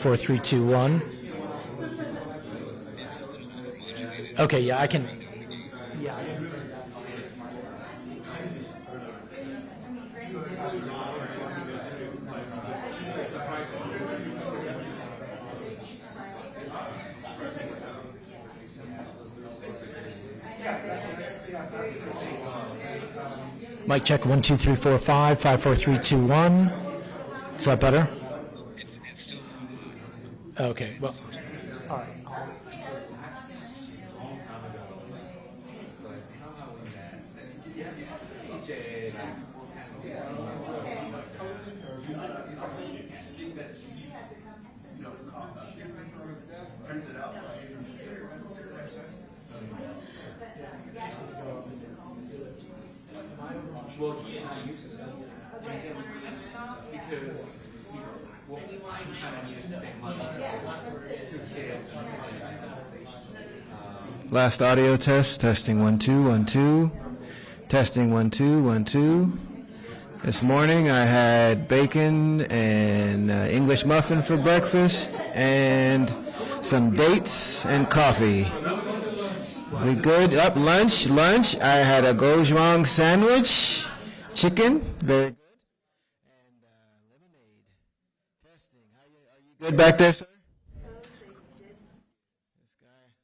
4, 3, 2, 1. Okay, yeah, I can. Yeah. Mic check 1, 2, 3, 4, 5, 5, 4, 3, 2, 1. Is that better? Okay, well, all right. Well, he and I used to study because she kind of needed the same money. 2 kids. Last audio test, testing 1 2 1 2, testing 1 2 1 2. This morning I had bacon and English muffin for breakfast and some dates and coffee. We good? Up lunch. I had a gochujang sandwich, chicken, very good, and lemonade. Testing. Are you good back there, sir?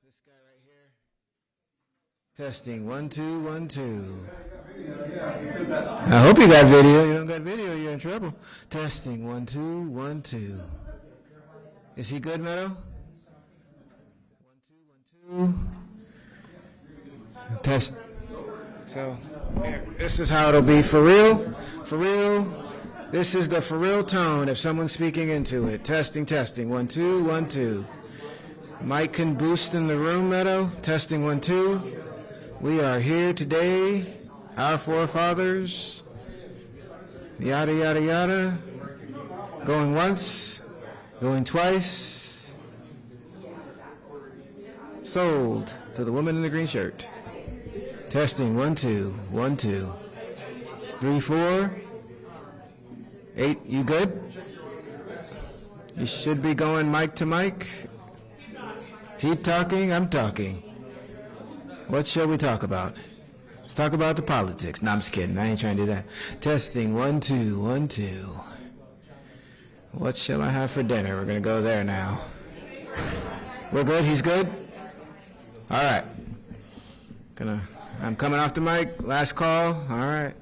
This guy right here. Testing 1 2 1 2. I hope you got video. You don't got video, you're in trouble. Testing 1 2 1 2. Is he good, Meadow? 1 2 1 2. Test. So, this is how it'll be for real. For real. This is the for real tone if someone's speaking into it. Testing. 1 2 1 2. Mic can boost in the room, Meadow. Testing 1 2. We are here today. Our forefathers. Yada yada yada. Going once. Going twice. Sold to the woman in the green shirt. Testing 1 2 1 2 3 4 8. You good? You should be going mic to mic. Keep talking. I'm talking. What shall we talk about? Let's talk about the politics. No, I'm just kidding. I ain't trying to do that. Testing 1 2 1 2. What shall I have for dinner? We're gonna go there now. We're good. He's good. All right. I'm coming off the mic. Last call. All right.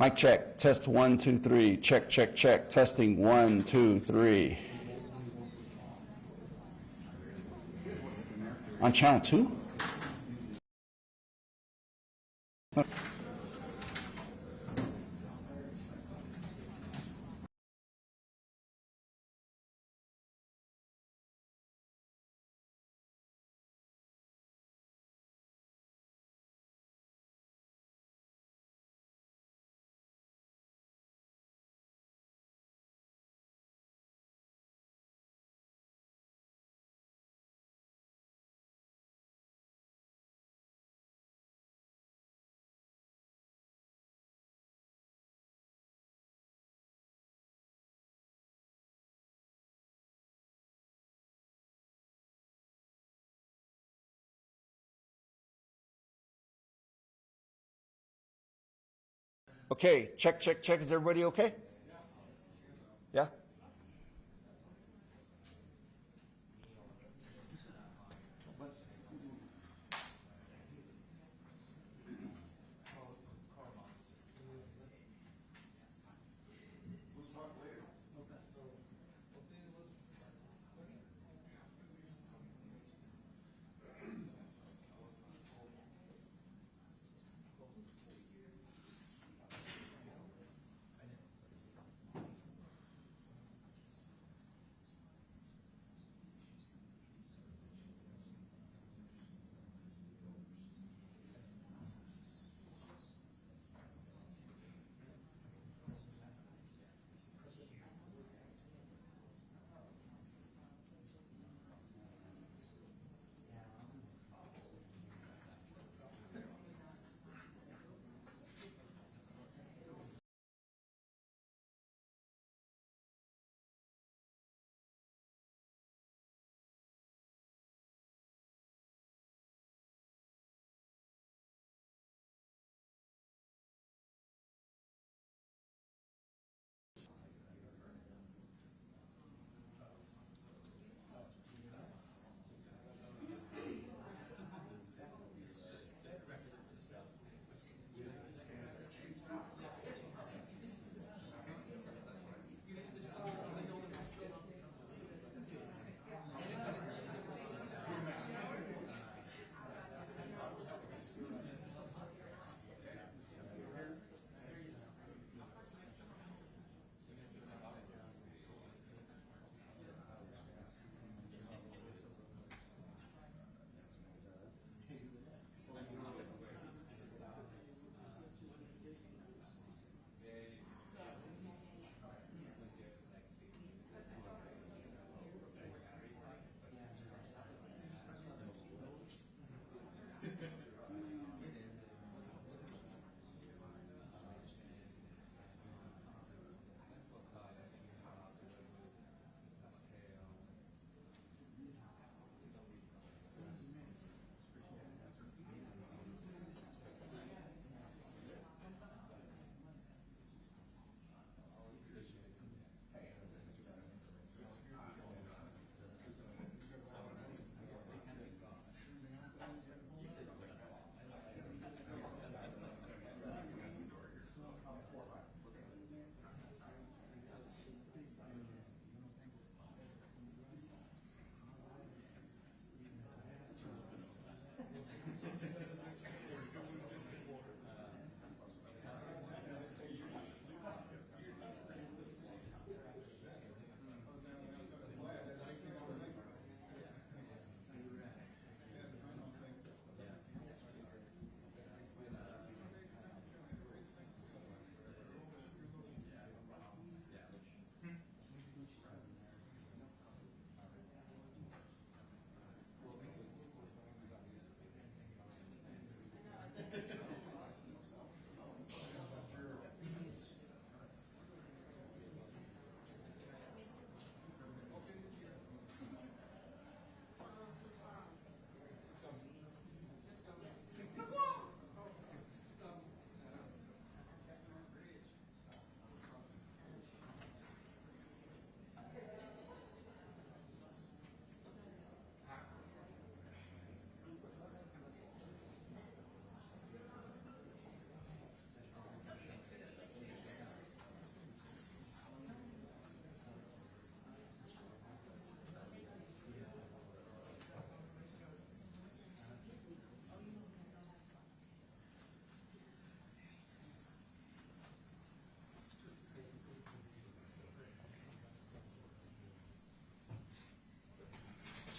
Mic check, test 1, 2, 3, check, check, check, testing 1, 2, 3. On channel 2? Okay, check, check, check. Is everybody okay? Yeah?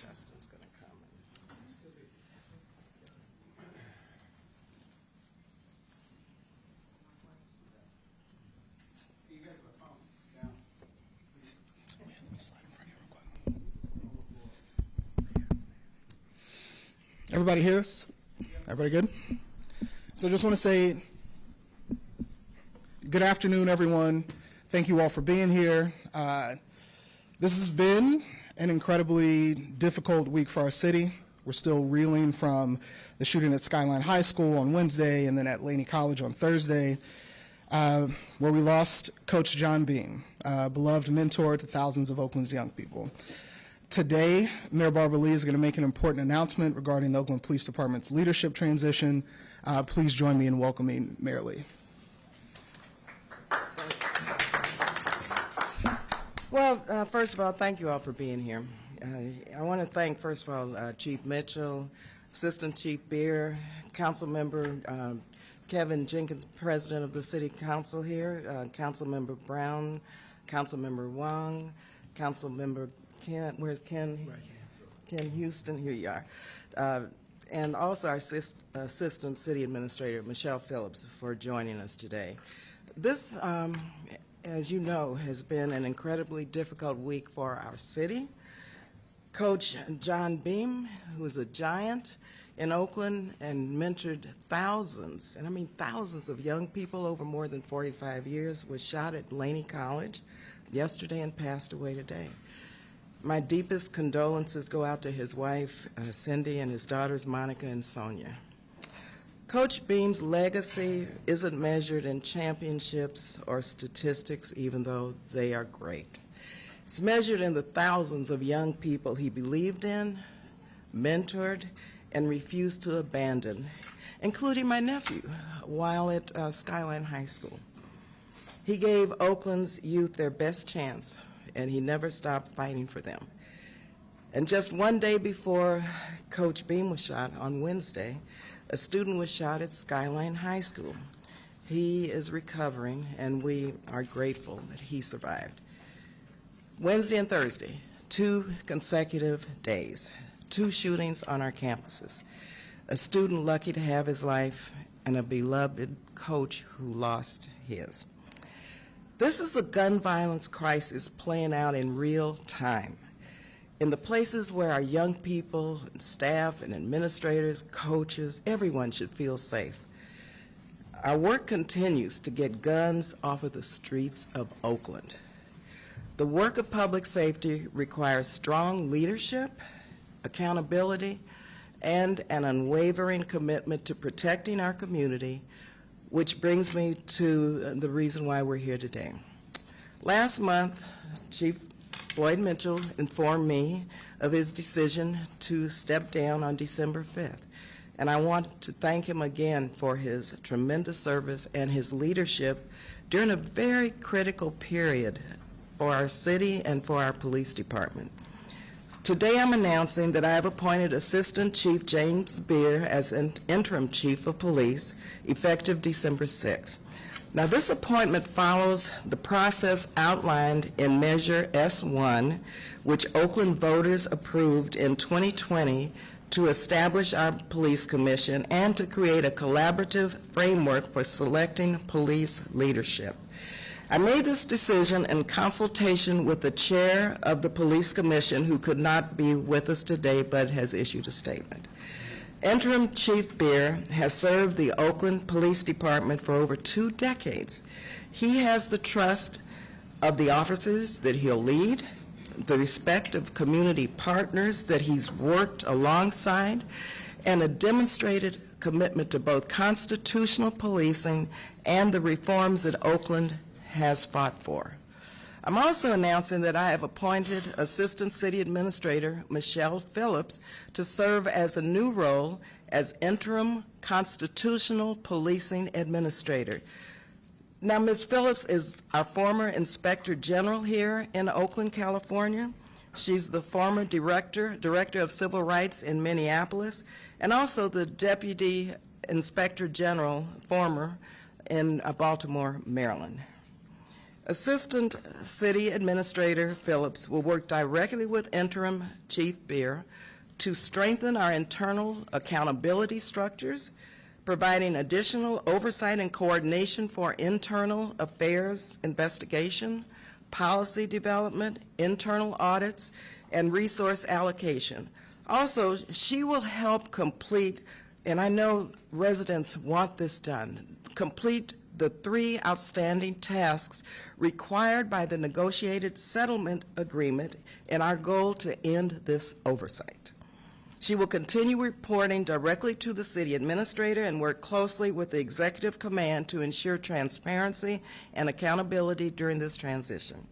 Justin's gonna come. Let me slide in front of you real quick. Everybody hear us? Everybody good? So just want to say good afternoon, everyone. Thank you all for being here. This has been an incredibly difficult week for our city. We're still reeling from the shooting at Skyline High School on Wednesday and then at Laney College on Thursday. where we lost Coach John Beam, a beloved mentor to thousands of Oakland's young people. Today, Mayor Barbara Lee is going to make an important announcement regarding the Oakland Police Department's leadership transition. Please join me in welcoming Mayor Lee. Well, first of all, thank you all for being here. I want to thank, first of all, Chief Mitchell, Assistant Chief Beer, Council Member Kevin Jenkins, President of the City Council here, Council Member Brown, Council Member Wong, Council Member Ken, where's Ken? Right. Ken Houston, here you are. And also our Assistant City Administrator, Michelle Phillips, for joining us today. This, as you know, has been an incredibly difficult week for our city. Coach John Beam, who is a giant in Oakland and mentored thousands, and I mean thousands of young people over more than 45 years, was shot at Laney College yesterday and passed away today. My deepest condolences go out to his wife, Cindy, and his daughters, Monica and Sonia. Coach Beam's legacy isn't measured in championships or statistics, even though they are great. It's measured in the thousands of young people he believed in, mentored, and refused to abandon, including my nephew, while at Skyline High School. He gave Oakland's youth their best chance, and he never stopped fighting for them. And just one day before Coach Beam was shot, on Wednesday, a student was shot at Skyline High School. He is recovering, and we are grateful that he survived. Wednesday and Thursday, 2 consecutive days, 2 shootings on our campuses, a student lucky to have his life, and a beloved coach who lost his. This is the gun violence crisis playing out in real time. In the places where our young people, staff, and administrators, coaches, everyone should feel safe. Our work continues to get guns off of the streets of Oakland. The work of public safety requires strong leadership, accountability, and an unwavering commitment to protecting our community, which brings me to the reason why we're here today. Last month, Chief Floyd Mitchell informed me of his decision to step down on December 5th, and I want to thank him again for his tremendous service and his leadership during a very critical period for our city and for our police department. Today I'm announcing that I have appointed Assistant Chief James Beer as an interim chief of police effective December 6th. Now this appointment follows the process outlined in Measure S1, which Oakland voters approved in 2020 to establish our police commission and to create a collaborative framework for selecting police leadership. I made this decision in consultation with the chair of the police commission, who could not be with us today but has issued a statement. Interim Chief Beer has served the Oakland Police Department for over 2 decades. He has the trust of the officers that he'll lead, the respect of community partners that he's worked alongside, and a demonstrated commitment to both constitutional policing and the reforms that Oakland has fought for. I'm also announcing that I have appointed Assistant City Administrator Michelle Phillips to serve as a new role as Interim Constitutional Policing Administrator. Now, Ms. Phillips is our former Inspector General here in Oakland, California. She's the former Director of Civil Rights in Minneapolis, and also the Deputy Inspector General, former, in Baltimore, Maryland. Assistant City Administrator Phillips will work directly with Interim Chief Beer to strengthen our internal accountability structures, providing additional oversight and coordination for internal affairs investigation, policy development, internal audits, and resource allocation. Also, she will help complete, and I know residents want this done, complete the 3 outstanding tasks required by the negotiated settlement agreement in our goal to end this oversight. She will continue reporting directly to the city administrator and work closely with the executive command to ensure transparency and accountability during this transition.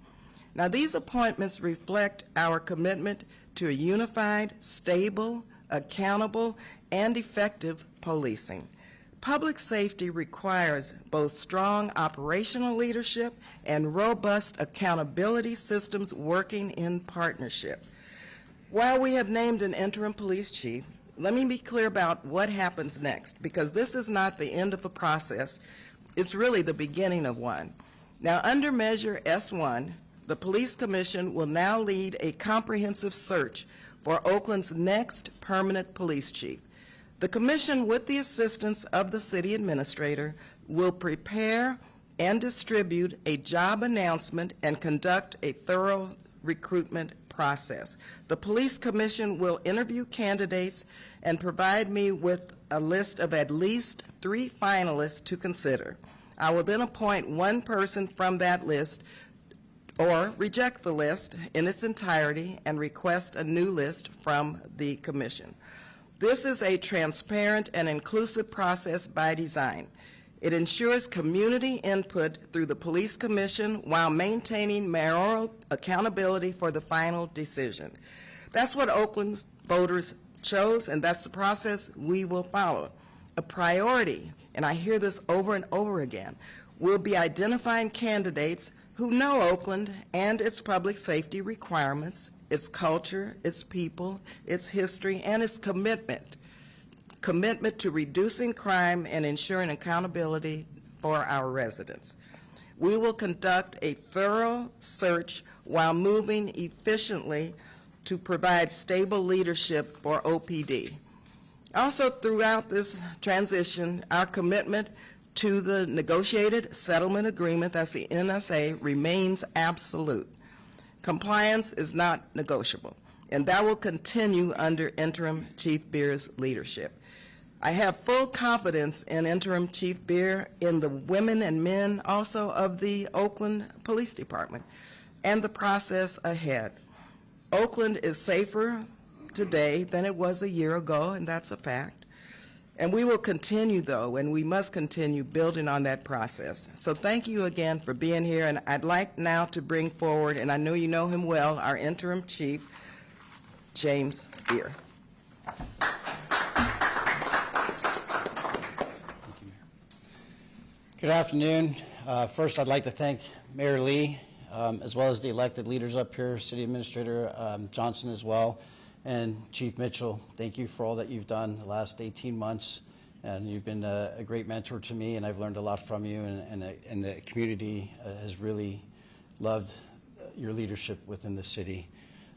Now, these appointments reflect our commitment to a unified, stable, accountable, and effective policing. Public safety requires both strong operational leadership and robust accountability systems working in partnership. While we have named an interim police chief, let me be clear about what happens next, because this is not the end of a process. It's really the beginning of one. Now, under Measure S1, the Police Commission will now lead a comprehensive search for Oakland's next permanent police chief. The Commission, with the assistance of the City Administrator, will prepare and distribute a job announcement and conduct a thorough recruitment process. The Police Commission will interview candidates and provide me with a list of at least 3 finalists to consider. I will then appoint one person from that list or reject the list in its entirety and request a new list from the Commission. This is a transparent and inclusive process by design. It ensures community input through the Police Commission while maintaining mayoral accountability for the final decision. That's what Oakland's voters chose, and that's the process we will follow. A priority, and I hear this over and over again, will be identifying candidates who know Oakland and its public safety requirements, its culture, its people, its history, and its commitment to reducing crime and ensuring accountability for our residents. We will conduct a thorough search while moving efficiently to provide stable leadership for OPD. Also, throughout this transition, our commitment to the negotiated settlement agreement, that's the NSA, remains absolute. Compliance is not negotiable, and that will continue under Interim Chief Beer's leadership. I have full confidence in Interim Chief Beer, in the women and men also of the Oakland Police Department, and the process ahead. Oakland is safer today than it was a year ago, and that's a fact. And we will continue, though, and we must continue building on that process. So thank you again for being here, and I'd like now to bring forward, and I know you know him well, our Interim Chief, James Beer. Good afternoon. First, I'd like to thank Mayor Lee, as well as the elected leaders up here, City Administrator Johnson as well, and Chief Mitchell. Thank you for all that you've done the last 18 months, and you've been a great mentor to me, and I've learned a lot from you, and the community has really loved your leadership within the city.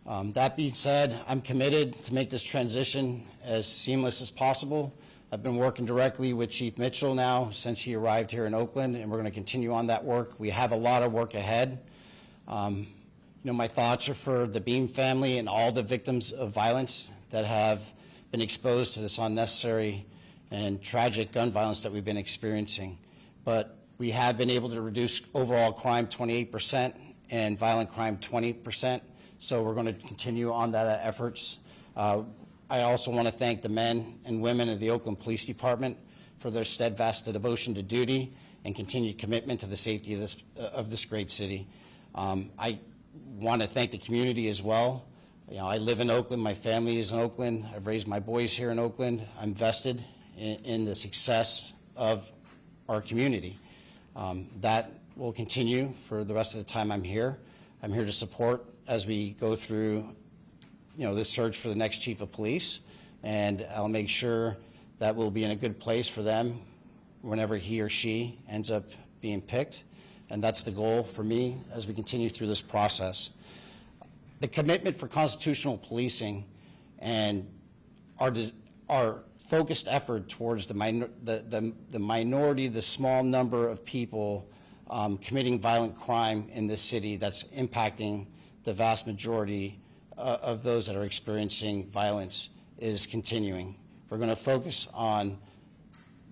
That being said, I'm committed to make this transition as seamless as possible. I've been working directly with Chief Mitchell now since he arrived here in Oakland, and we're going to continue on that work. We have a lot of work ahead. You know, my thoughts are for the Beam family and all the victims of violence that have been exposed to this unnecessary and tragic gun violence that we've been experiencing. But we have been able to reduce overall crime 28% and violent crime 20%. So we're going to continue on that efforts. I also want to thank the men and women of the Oakland Police Department for their steadfast devotion to duty and continued commitment to the safety of this great city. I want to thank the community as well. You know, I live in Oakland. My family is in Oakland. I've raised my boys here in Oakland. I'm vested in the success of our community. That will continue for the rest of the time I'm here. I'm here to support as we go through, you know, this search for the next chief of police, and I'll make sure that we'll be in a good place for them whenever he or she ends up being picked. And that's the goal for me as we continue through this process. The commitment for constitutional policing and our focused effort towards the minority, the small number of people committing violent crime in this city that's impacting the vast majority of those that are experiencing violence is continuing. We're going to focus on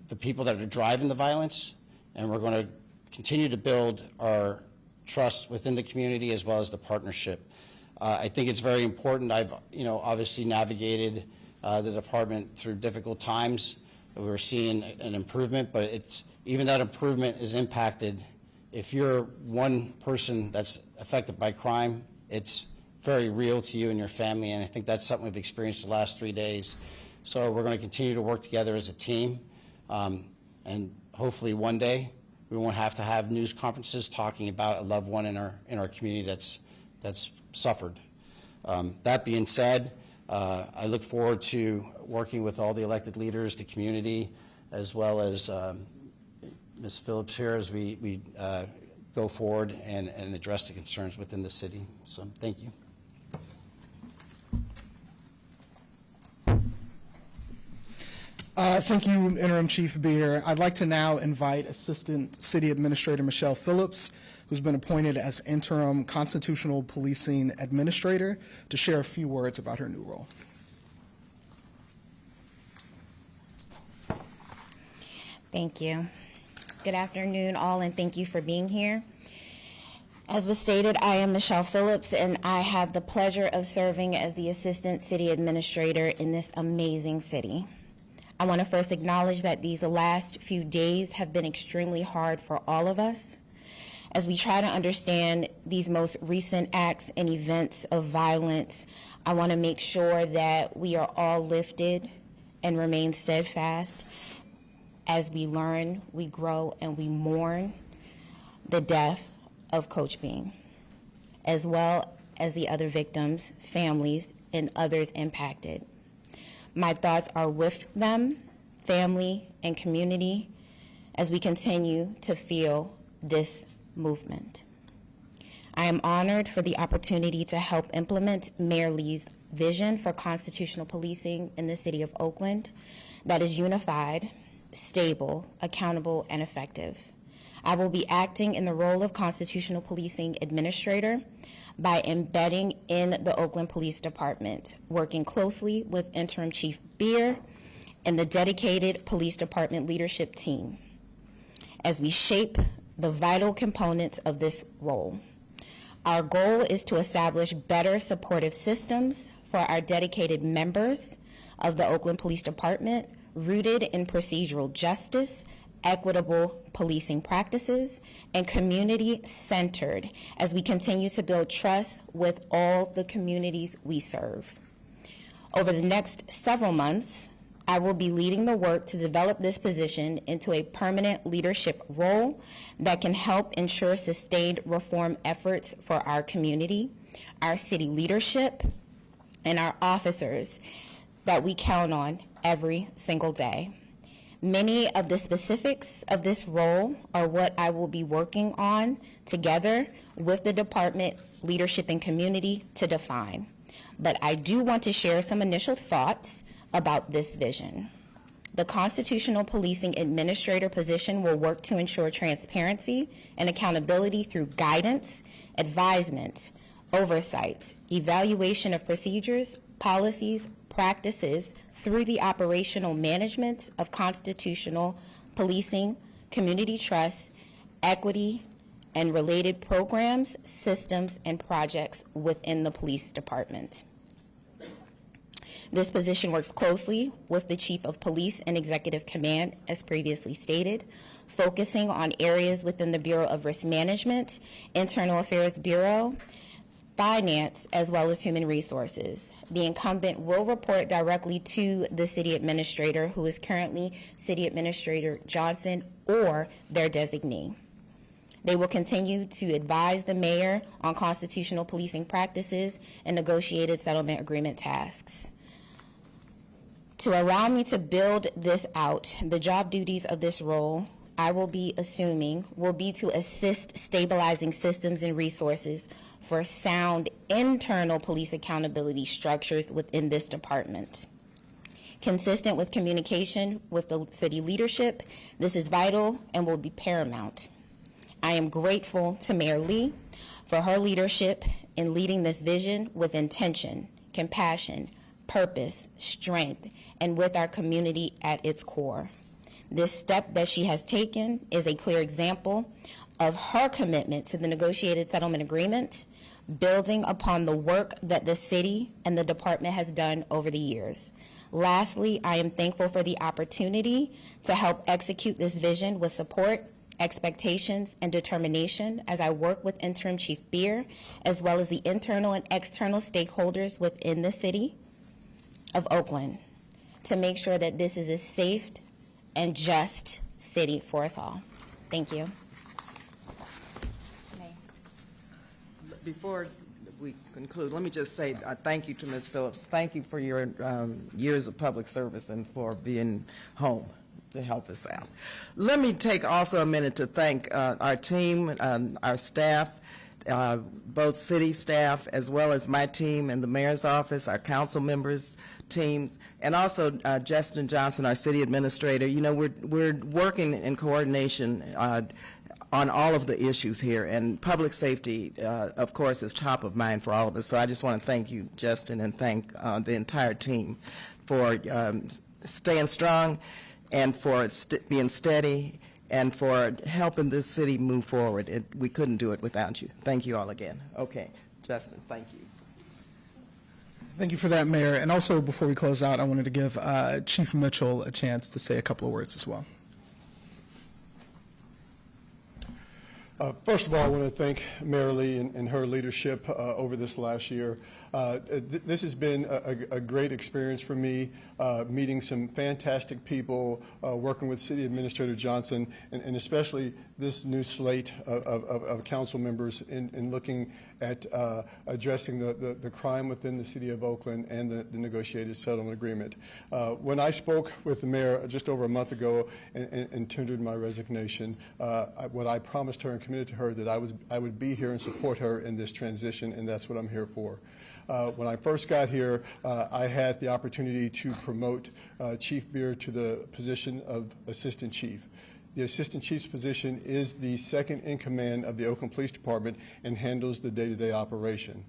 the people that are driving the violence, and we're going to continue to build our trust within the community as well as the partnership. I think it's very important. I've, you know, obviously navigated the department through difficult times. We're seeing an improvement, but even that improvement is impacted. If you're one person that's affected by crime, it's very real to you and your family, and I think that's something we've experienced the last 3 days. So we're going to continue to work together as a team, and hopefully one day we won't have to have news conferences talking about a loved one in our community that's suffered. That being said, I look forward to working with all the elected leaders, the community, as well as Ms. Phillips here as we go forward and address the concerns within the city. So thank you. Thank you, Interim Chief Beer. I'd like to now invite Assistant City Administrator Michelle Phillips, who's been appointed as Interim Constitutional Policing Administrator, to share a few words about her new role. Thank you. Good afternoon, all, and thank you for being here. As was stated, I am Michelle Phillips, and I have the pleasure of serving as the Assistant City Administrator in this amazing city. I want to first acknowledge that these last few days have been extremely hard for all of us. As we try to understand these most recent acts and events of violence, I want to make sure that we are all lifted and remain steadfast as we learn, we grow, and we mourn the death of Coach Beam, as well as the other victims, families, and others impacted. My thoughts are with them, family, and community as we continue to feel this movement. I am honored for the opportunity to help implement Mayor Lee's vision for constitutional policing in the city of Oakland that is unified, stable, accountable, and effective. I will be acting in the role of Constitutional Policing Administrator by embedding in the Oakland Police Department, working closely with Interim Chief Beer and the dedicated Police Department leadership team as we shape the vital components of this role. Our goal is to establish better supportive systems for our dedicated members of the Oakland Police Department, rooted in procedural justice, equitable policing practices, and community-centered as we continue to build trust with all the communities we serve. Over the next several months, I will be leading the work to develop this position into a permanent leadership role that can help ensure sustained reform efforts for our community, our city leadership, and our officers that we count on every single day. Many of the specifics of this role are what I will be working on together with the department leadership and community to define. But I do want to share some initial thoughts about this vision. The Constitutional Policing Administrator position will work to ensure transparency and accountability through guidance, advisement, oversight, evaluation of procedures, policies, practices, through the operational management of constitutional policing, community trust, equity, and related programs, systems, and projects within the police department. This position works closely with the Chief of Police and Executive Command, as previously stated, focusing on areas within the Bureau of Risk Management, Internal Affairs Bureau, Finance, as well as Human Resources. The incumbent will report directly to the City Administrator, who is currently City Administrator Johnson or their designee. They will continue to advise the mayor on constitutional policing practices and negotiated settlement agreement tasks. To allow me to build this out, the job duties of this role I will be assuming will be to assist stabilizing systems and resources for sound internal police accountability structures within this department. Consistent with communication with the city leadership, this is vital and will be paramount. I am grateful to Mayor Lee for her leadership in leading this vision with intention, compassion, purpose, strength, and with our community at its core. This step that she has taken is a clear example of her commitment to the negotiated settlement agreement, building upon the work that the city and the department has done over the years. Lastly, I am thankful for the opportunity to help execute this vision with support, expectations, and determination as I work with Interim Chief Beer, as well as the internal and external stakeholders within the city of Oakland, to make sure that this is a safe and just city for us all. Thank you. Before we conclude, let me just say thank you to Ms. Phillips. Thank you for your years of public service and for being home to help us out. Let me take also a minute to thank our team, our staff, both city staff as well as my team in the mayor's office, our council members, teams, and also Justin Johnson, our city administrator. You know, we're working in coordination on all of the issues here, and public safety, of course, is top of mind for all of us. So I just want to thank you, Justin, and thank the entire team for staying strong and for being steady and for helping this city move forward. We couldn't do it without you. Thank you all again. Okay, Justin, thank you. Thank you for that, Mayor. And also, before we close out, I wanted to give Chief Mitchell a chance to say a couple of words as well. First of all, I want to thank Mayor Lee and her leadership over this last year. This has been a great experience for me, meeting some fantastic people, working with City Administrator Johnson, and especially this new slate of council members in looking at addressing the crime within the City of Oakland and the negotiated settlement agreement. When I spoke with the mayor just over a month ago and tendered my resignation, what I promised her and committed to her that I would be here and support her in this transition, and that's what I'm here for. When I first got here, I had the opportunity to promote Chief Beer to the position of Assistant Chief. The Assistant Chief's position is the second in command of the Oakland Police Department and handles the day-to-day operation.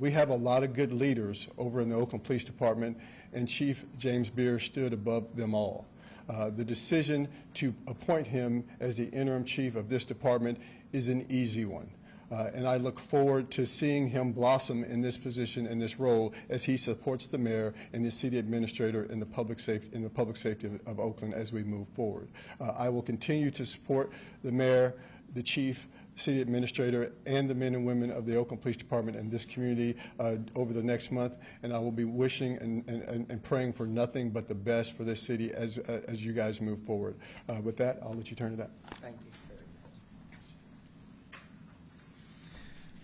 We have a lot of good leaders over in the Oakland Police Department, and Chief James Beer stood above them all. The decision to appoint him as the interim chief of this department is an easy one. And I look forward to seeing him blossom in this position, in this role, as he supports the mayor and the city administrator in the public safety of Oakland as we move forward. I will continue to support the mayor, the chief, city administrator, and the men and women of the Oakland Police Department and this community over the next month, and I will be wishing and praying for nothing but the best for this city as you guys move forward. With that, I'll let you turn it up. Thank you.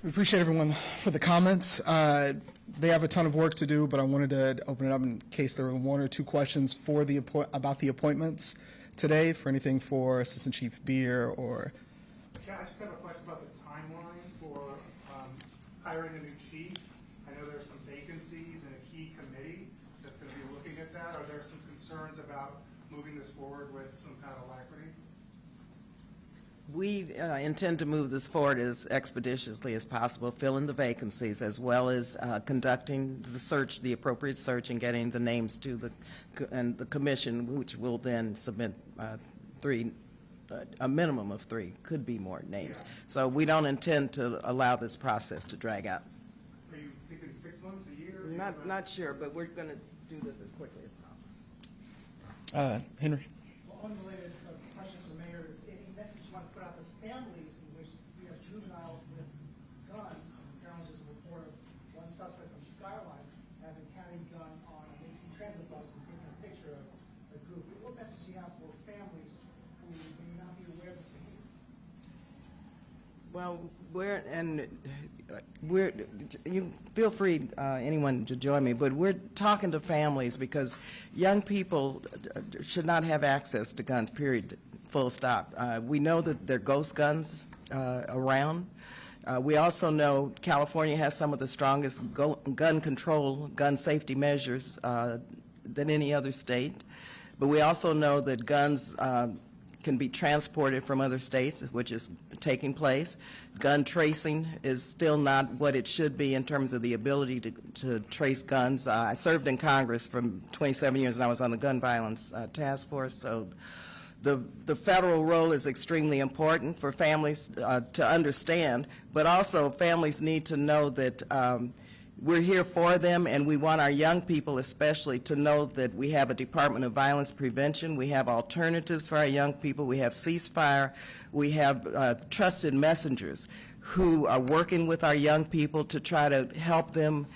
We appreciate everyone for the comments. They have a ton of work to do, but I wanted to open it up in case there were one or two questions for about the appointments today, for anything for Assistant Chief Beer or... Yeah, I just have a question about the timeline for hiring a new chief. I know there's some vacancies in a key committee that's going to be looking at that. Are there some concerns about moving this forward with some kind of alacrity? We intend to move this forward as expeditiously as possible, filling the vacancies, as well as conducting the search, the appropriate search, and getting the names to the commission, which will then submit a minimum of 3, could be more names. Yeah. So we don't intend to allow this process to drag out. Are you thinking 6 months, a year? Not sure, but we're going to do this as quickly as possible. Henry. Well, unrelated question for the mayor is any message you want to put out to families in which we have juveniles with guns. Apparently there's a report of one suspect from Skyline having carried a gun on a Mason transit bus and taking a picture of a group. What message do you have for families who may not be aware of this behavior? Well, you feel free, anyone, to join me, but we're talking to families because young people should not have access to guns, period, full stop. We know that there are ghost guns around. We also know California has some of the strongest gun control, gun safety measures than any other state. But we also know that guns can be transported from other states, which is taking place. Gun tracing is still not what it should be in terms of the ability to trace guns. I served in Congress for 27 years, and I was on the gun violence task force. So the federal role is extremely important for families to understand, but also families need to know that we're here for them, and we want our young people especially to know that we have a Department of Violence Prevention. We have alternatives for our young people. We have ceasefire. We have trusted messengers who are working with our young people to try to help them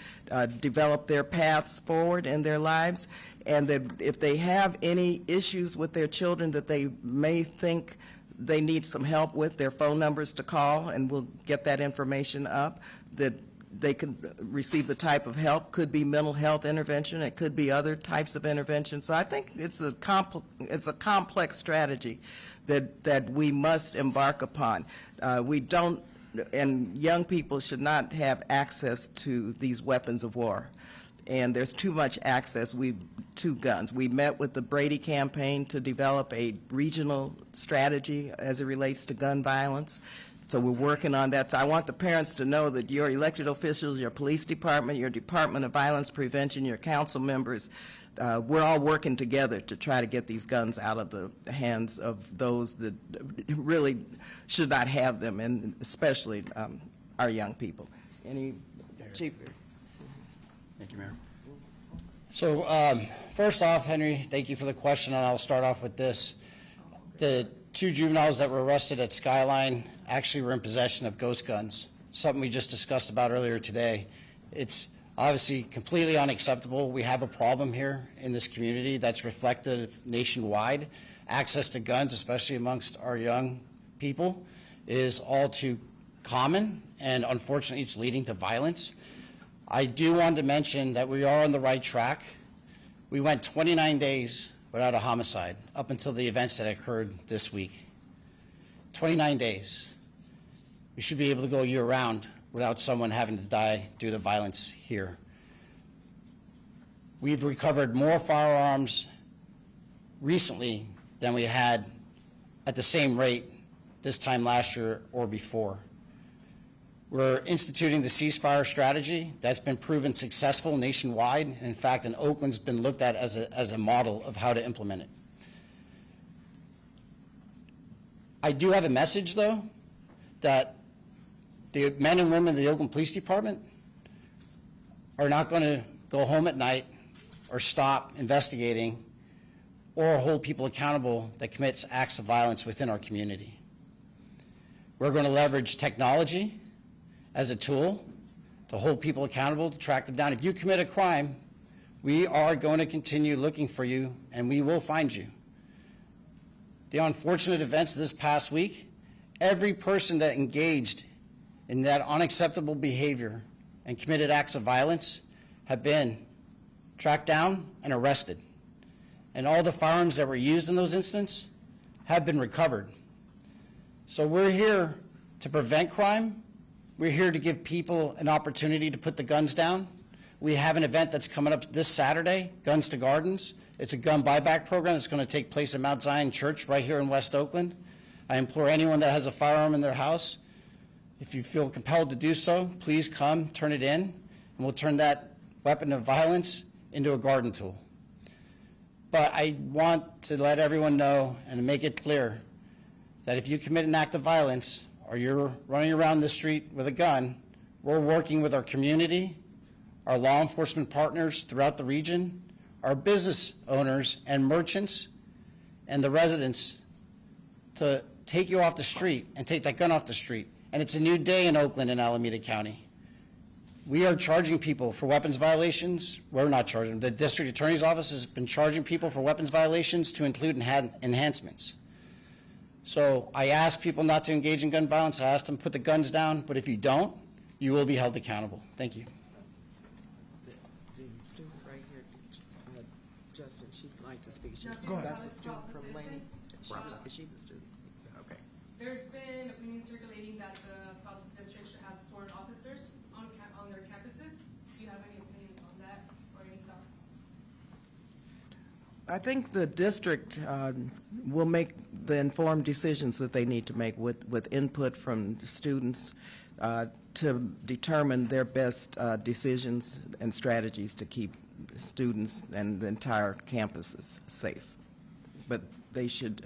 develop their paths forward in their lives. And that if they have any issues with their children that they may think they need some help with, their phone numbers to call, and we'll get that information up, that they can receive the type of help. Could be mental health intervention. It could be other types of intervention. So I think it's a complex strategy that we must embark upon. We don't, and young people should not have access to these weapons of war. And there's too much access to guns. We met with the Brady campaign to develop a regional strategy as it relates to gun violence. So we're working on that. So I want the parents to know that your elected officials, your police department, your Department of Violence Prevention, your council members, we're all working together to try to get these guns out of the hands of those that really should not have them, and especially our young people. Chief? Thank you, Mayor. So first off, Henry, thank you for the question, and I'll start off with this. The 2 juveniles that were arrested at Skyline actually were in possession of ghost guns, something we just discussed about earlier today. It's obviously completely unacceptable. We have a problem here in this community that's reflected nationwide. Access to guns, especially amongst our young people, is all too common, and unfortunately it's leading to violence. I do want to mention that we are on the right track. We went 29 days without a homicide up until the events that occurred this week. 29 days. We should be able to go year-round without someone having to die due to violence here. We've recovered more firearms recently than we had at the same rate this time last year or before. We're instituting the ceasefire strategy. That's been proven successful nationwide. In fact, in Oakland's been looked at as a model of how to implement it. I do have a message, though, that the men and women of the Oakland Police Department are not going to go home at night or stop investigating or hold people accountable that commits acts of violence within our community. We're going to leverage technology as a tool to hold people accountable, to track them down. If you commit a crime, we are going to continue looking for you, and we will find you. The unfortunate events of this past week, every person that engaged in that unacceptable behavior and committed acts of violence have been tracked down and arrested. And all the firearms that were used in those incidents have been recovered. So we're here to prevent crime. We're here to give people an opportunity to put the guns down. We have an event that's coming up this Saturday, Guns to Gardens. It's a gun buyback program that's going to take place at Mount Zion Church right here in West Oakland. I implore anyone that has a firearm in their house, if you feel compelled to do so, please come, turn it in, and we'll turn that weapon of violence into a garden tool. But I want to let everyone know and make it clear that if you commit an act of violence or you're running around the street with a gun, we're working with our community, our law enforcement partners throughout the region, our business owners and merchants, and the residents to take you off the street and take that gun off the street. And it's a new day in Oakland and Alameda County. We are charging people for weapons violations. We're not charging. The district attorney's office has been charging people for weapons violations to include enhancements. So I ask people not to engage in gun violence. I ask them to put the guns down. But if you don't, you will be held accountable. Thank you. The student right here, Justin, she'd like to speak. That's a student from Laney. Is she the student? Okay. There's been opinions circulating that the Public District should have sworn officers on their campuses. Do you have any opinions on that or any thoughts? I think the district will make the informed decisions that they need to make with input from students to determine their best decisions and strategies to keep students and the entire campuses safe. But they should,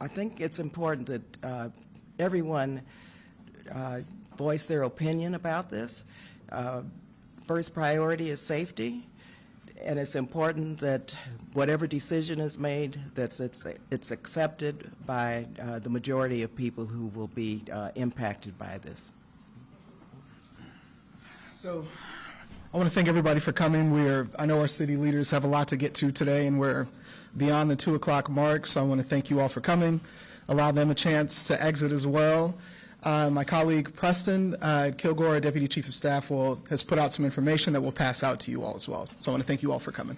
I think it's important that everyone voice their opinion about this. First priority is safety, and it's important that whatever decision is made, that it's accepted by the majority of people who will be impacted by this. So I want to thank everybody for coming. I know our city leaders have a lot to get to today, and we're beyond the 2 o'clock mark, so I want to thank you all for coming. Allow them a chance to exit as well. My colleague Preston Kilgore, Deputy Chief of Staff, has put out some information that we'll pass out to you all as well. So I want to thank you all for coming.